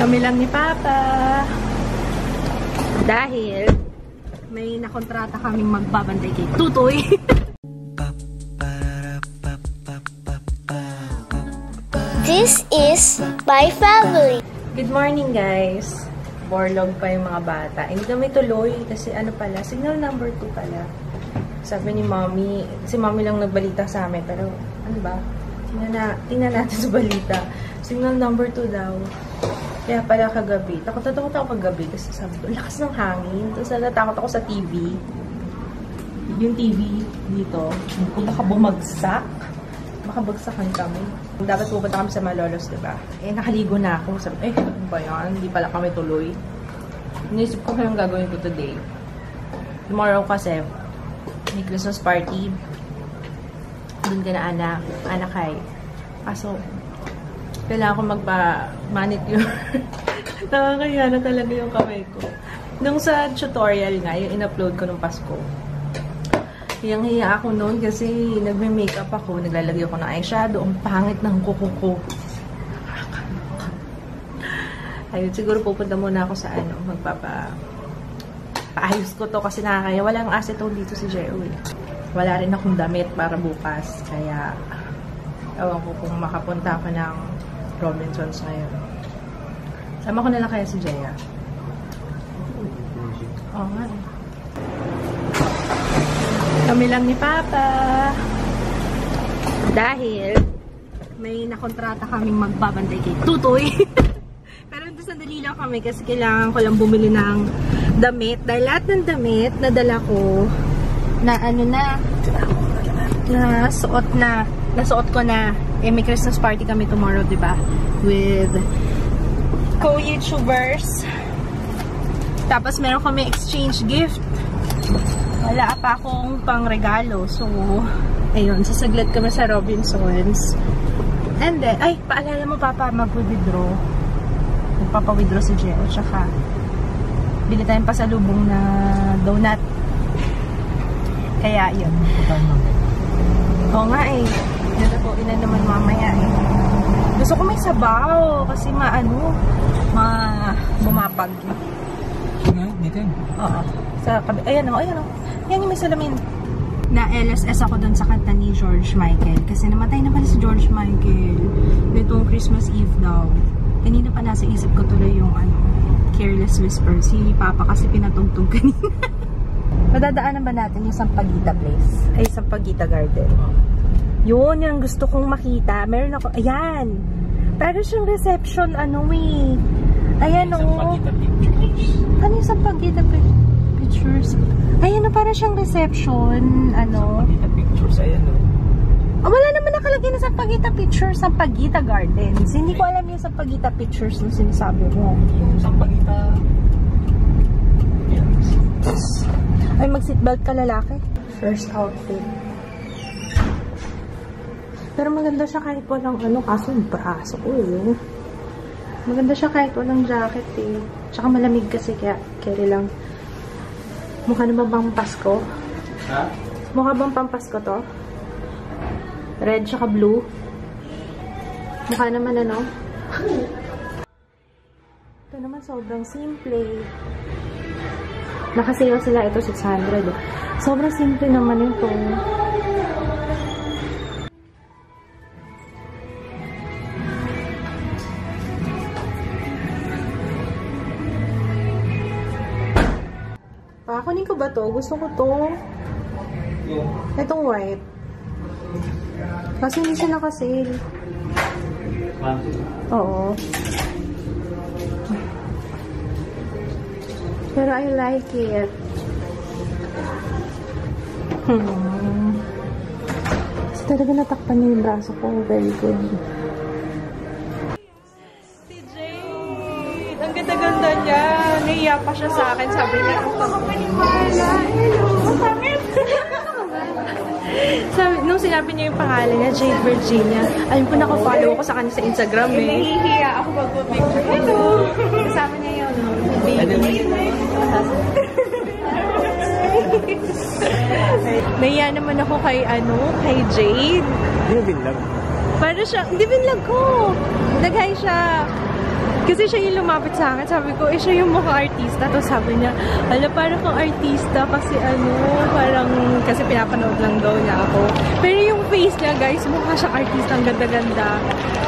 Kami lang ni Papa. Dahil may nakontrata kaming magbabantay kay Tutoy. This is my family. Good morning, guys. Borlog pa yung mga bata. Hindi kami tuloy kasi ano pala, signal number 2 pala. Sabi ni Mommy, si Mommy lang nagbalita sa amin, pero ano ba? Tingnan natin sa balita. Signal number 2 daw. Kaya pala kagabi. Takot ako kagabi kasi sabi ko, lakas ng hangin. Tapos natakot ako sa TV. Yung TV dito, baka bumagsak. Baka bagsakan kami. Dapat pupunta kami sa Malolos, diba? Eh, nakaligo na ako. Sabi, ano ba yan? Hindi pala kami tuloy. Inisip ko kayong gagawin ko today. Tomorrow kasi, may Christmas party. Doon ka na anak kay. Kaso, kailangan ko magpa-manicure. Nakakaya na talaga yung kamay ko. Nung sa tutorial nga, yung in-upload ko nung Pasko, hiyang-hiya ako noon kasi nagme-makeup ako, naglalagay ako ng eyeshadow, ang pangit ng kuko ko. Ayun, siguro pupunta muna ako sa paayos ko to kasi nakakaya. Walang acetone dito si Jeo. Wala rin akong damit para bukas. Kaya, ewan ko kung makapunta ako ng Robinsons ngayon. Sama ko na lang kaya si Jaya. Oo nga eh. Kami lang ni Papa. Dahil may nakontrata kaming magbabantay kay Tutoy. Pero ito sandali lang kami kasi kailangan ko lang bumili ng damit. Dahil lahat ng damit na dala ko na nasuot ko na. Eh, may Christmas party kami tomorrow, diba? With co-YouTubers. Tapos meron kami exchange gift. Wala pa akong pang regalo. So, ayun, sasaglit kami sa Robinsons. And then, ay, paalala mo, Papa, mag-withdraw. Magpapa-withdraw si Jeo. Tsaka, bili tayong pasalubong na donut. Kaya, yun. Oo nga eh. Dito po, ilan naman mamaya eh. Gusto ko may sabaw. Kasi bumapag. Dito? Oo. Ayan o. Yan yung may salamin. Na LSS ako dun sa kanta ni George Michael. Kasi namatay na pala si George Michael. Nitong Christmas Eve daw. Kanina pa nasa isip ko tuloy yung Careless Whisper. Si Papa kasi pinatugtog kanina. Madadaanan ba natin yung Sampaguita Place? Ay, Sampaguita Garden. Yun, yung gusto kong makita. Meron ako, ayan. Pero siyang reception, ayan o. Ano yung Sampaguita Pictures? Ayan o, para siyang reception, Sampaguita Pictures, ayan o. Wala naman nakalagay na Sampaguita Pictures, Sampaguita Gardens. Hindi ko alam yung Sampaguita Pictures na sinasabi mo. Yung Sampaguita... Ay, mag-seatbelt ka, lalaki. First outfit. Pero maganda siya kahit walang kaso yung braso ko eh. Maganda siya kahit walang jacket eh. Tsaka malamig kasi kaya carry lang. Mukha na ba bang Pasko? Ha? Mukha bang pampasko to? Red tsaka blue. Mukha naman Ito naman sobrang simple. Nakasale sila ito 600. Sobrang simple naman ito. Kunin ko ba to? Gusto ko to. Itong white. Kasi hindi siya nakasale. Oo. Pero I like it. Kasi talaga natakpan niya yung braso ko. Very good. Si Jade! Ang ganda-ganda niya. Naiya pa siya sa akin. Sabi niya, nung sinabi niya yung pangalan niya, Jade Virginia, alam ko nakafollow ko sa kanya sa Instagram eh. Nahihiya ako mag-picture. Hello! Kasama niya yun. Nahiya naman ako kay Jade. Hindi binlag. Para siya, hindi binlag ko. Nag-hi siya. Kasi siya yung lumapit sa akin. Sabi ko, siya yung mukha artista. Tapos sabi niya, ala, parang kang artista kasi parang, kasi pinapanood lang daw niya ako. Pero yung face niya, guys, mukha siyang artista. Ang ganda-ganda.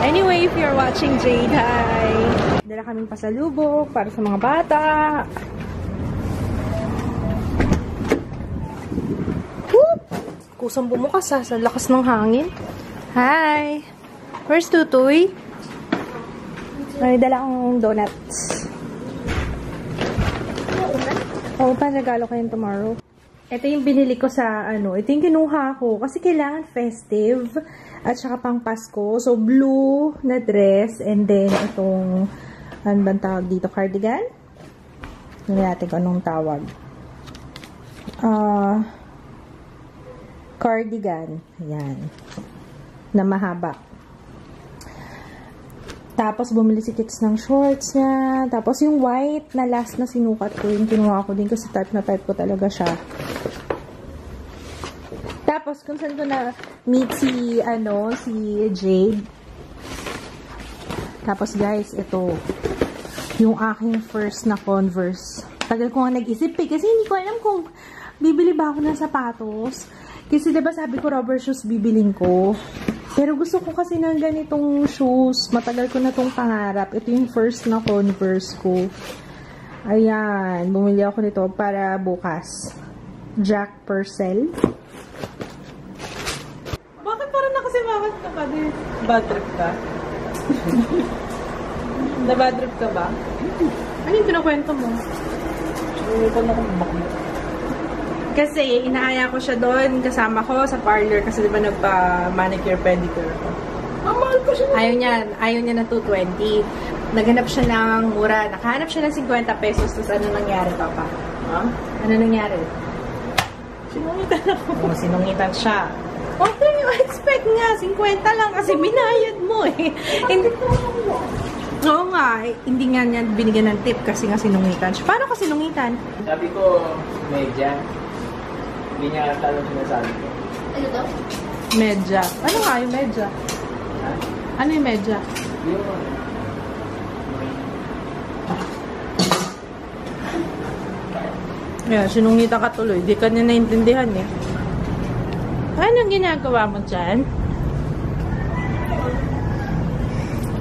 Anyway, if you're watching Jade, hi! Dala kaming pasalubok para sa mga bata. Whoop! Kusang bumukas sa lakas ng hangin. Hi! Where's Tutoy? May dala akong donuts. Oo, panagalo kayo tomorrow. Ito yung binili ko sa, ito yung kinuha ko. Kasi kailangan festive. At saka pang Pasko. So, blue na dress. And then, itong, ano bang tawag dito? Cardigan? Hindi natin kung anong tawag. Cardigan. Ayan. Na mahaba. Tapos, bumili si Kix ng shorts niya. Tapos, yung white na last na sinukat ko, yung kinuha ko din kasi type na type ko talaga siya. Tapos, kung saan ko na meet si Jade. Tapos, guys, ito. Yung aking first na Converse. Tagal ko nga nag-isip kasi hindi ko alam kung bibili ba ako ng sapatos. Kasi, diba sabi ko, rubber shoes bibilin ko. Pero gusto ko kasi ng ganitong shoes. Matagal ko na itong pangarap. Ito yung first na Converse ko. Ayan. Bumili ako nito para bukas. Jack Purcell. Bakit parang nakasimangat ka ba? Bad trip ka? Na-bad trip ka ba? Ano yung pinakwento mo? Hindi ko na kumakit. Kasi, inaaya ko siya doon, kasama ko sa parlor, kasi diba nagpa-manicure, pedicure ko. Mahal ko siya. Ayaw niya ng 220. Naghanap siya ng mura. Nakahanap siya ng 50 pesos, tapos ano nangyari, Papa? Ha? Ano nangyari? Sinungitan ako. Oo, sinungitan siya. Okay, you expect nga, 50 lang, kasi binayad mo eh. Oo nga, hindi nga niya binigyan ng tip kasi nga sinungitan siya. Paano ka sinungitan? Sabi ko, medya. Hindi niya talong sinasabi ko. Ano to? Medya. Ano nga yung medya? Ha? Ano yung medya? Yung... Yeah, sinungitan ka tuloy. Di ka niya naintindihan eh. Anong ginagawa mo dyan?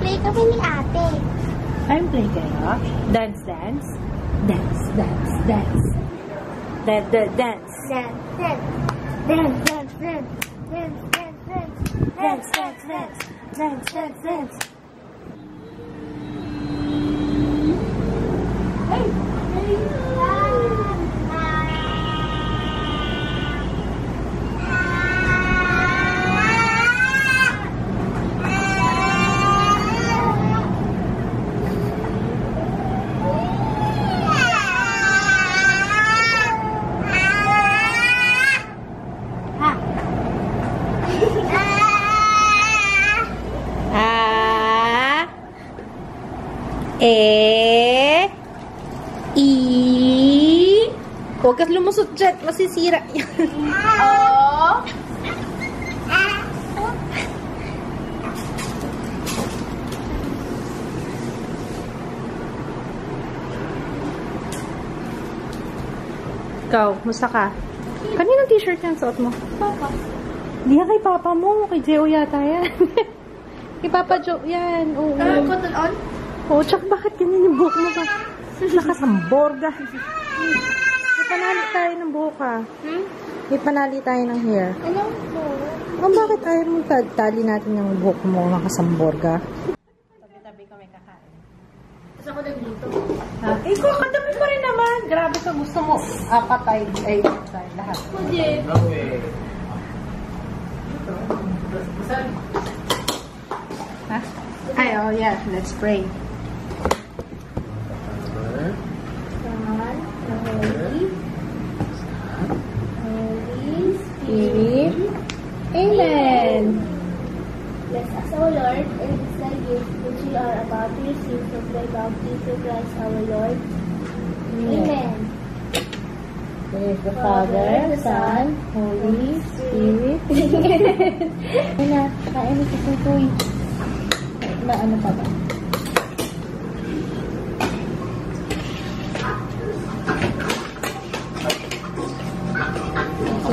Play kami ni ate. I'm playing kayo. Dance, dance. Dance, dance, dance. Dance, dance, dance. Dance, dance. Dance, dance, dance. Dance, dance, dance. Dance, dance, dance. Dance, dance, dance. Hey! Huwag ka lumusot dyan. Masisira yan. Oh! Ikaw, musta ka? Kaninang t-shirt yan suot mo? Papa. Di yan kay Papa mo. Kay Jeo yata yan. Kay Papa Joe yan. Oo. Cotton on? Oo, tsaka bakit ganyan yung buhok mo ba? Nakasamborga. May panali tayo ng buhok ha. May panali tayo ng hair. Ano? Oh, bakit ayaw mo tali natin yung buhok mo nakasamborga? Tabi-tabi kami kakain. Gusto ko nagluto. Ha? Ikaw, katabi pa rin naman. Grabe ka, gusto mo. Apatay, ay, lahat. Pwede. No way. Ha? Ay, oh yeah, let's pray. Holy Spirit. Amen. Bless us, O Lord, and this thy gift which we are about to receive from thy bounty through Christ our Lord. Amen. Praise the Father, the Son, Holy Spirit. Ayan na, kain ni Tutoy. Ano pa ba?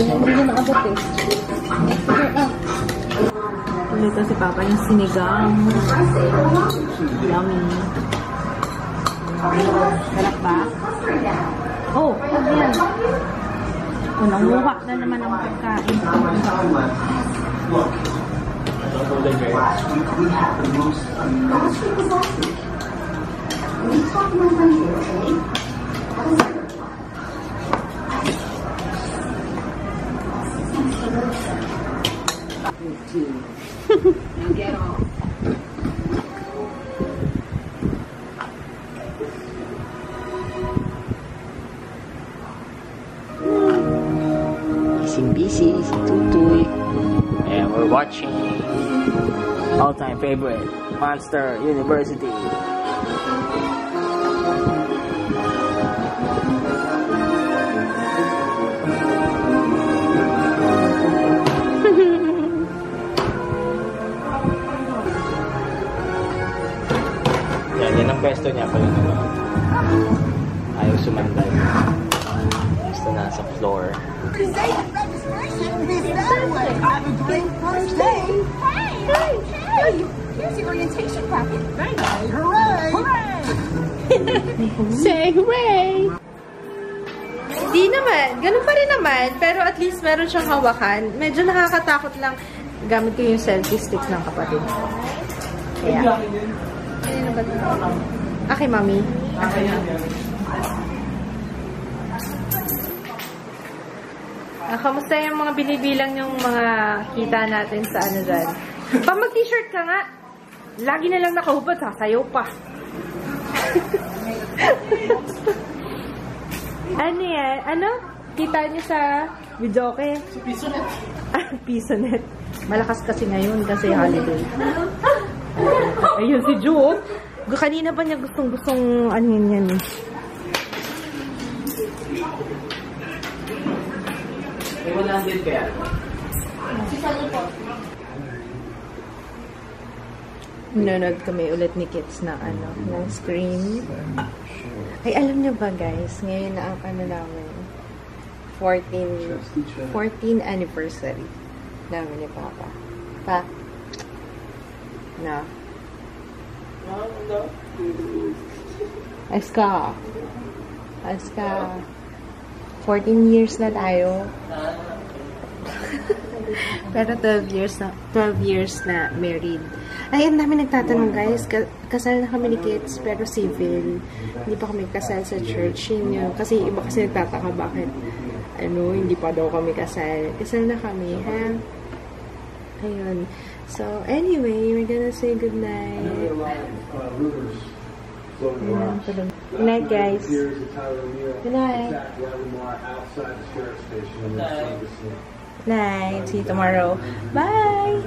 Hindi na nakabot eh. Ito si Papa yung sinigang. Yummy. Sarap ba? Oh, yan. Nanguha na naman ang pagkain. Get off. Busy, si Tutoy. And we're watching all-time favorite, Monster University. Yan ang pwesto niya pala naman. Ayaw sumandal. Gusto na sa floor. I'm a great first day. Hey! Here's your orientation packet. Very nice. Hooray! Hooray! Say hooray! Di naman. Ganun pa rin naman. Pero at least meron siyang hawakan. Medyo nakakatakot lang. Gamit ko yung selfie stick ng kapatid ko. Kaya. Ano ba ito? Okay, Mami. Okay. Kamusta yung mga binibilang yung mga kita natin sa ano dyan? Pa mag-t-shirt ka nga. Lagi na lang nakahubad, sasayaw pa. Ano yan? Ano? Kita niyo sa videoke? Sa Pisonet. Pisonet. Malakas kasi ngayon kasi holiday. Ayun si Ju. Kanina pa niya gustong ano yan eh. May 100 kaya? Nanonood kami ulit ni Kids na ano, ng Scream. Ay, alam niyo ba guys, ngayon na ang ano namin, 14th anniversary namin ni Papa. Pa? Na? Aska. 14 years na tayo. Pero 12 years na married. Ay, ang dami nagtatanong guys. Kasal na kami ni Kids, pero civil. Hindi pa kami kasal sa church. Yun. Kasi iba kasi nagtataka bakit hindi pa daw kami kasal. Kasal na kami, ha? Ayun. So, anyway, we're gonna say goodnight. Good night, guys. Good night. Good night. See you tomorrow. Bye!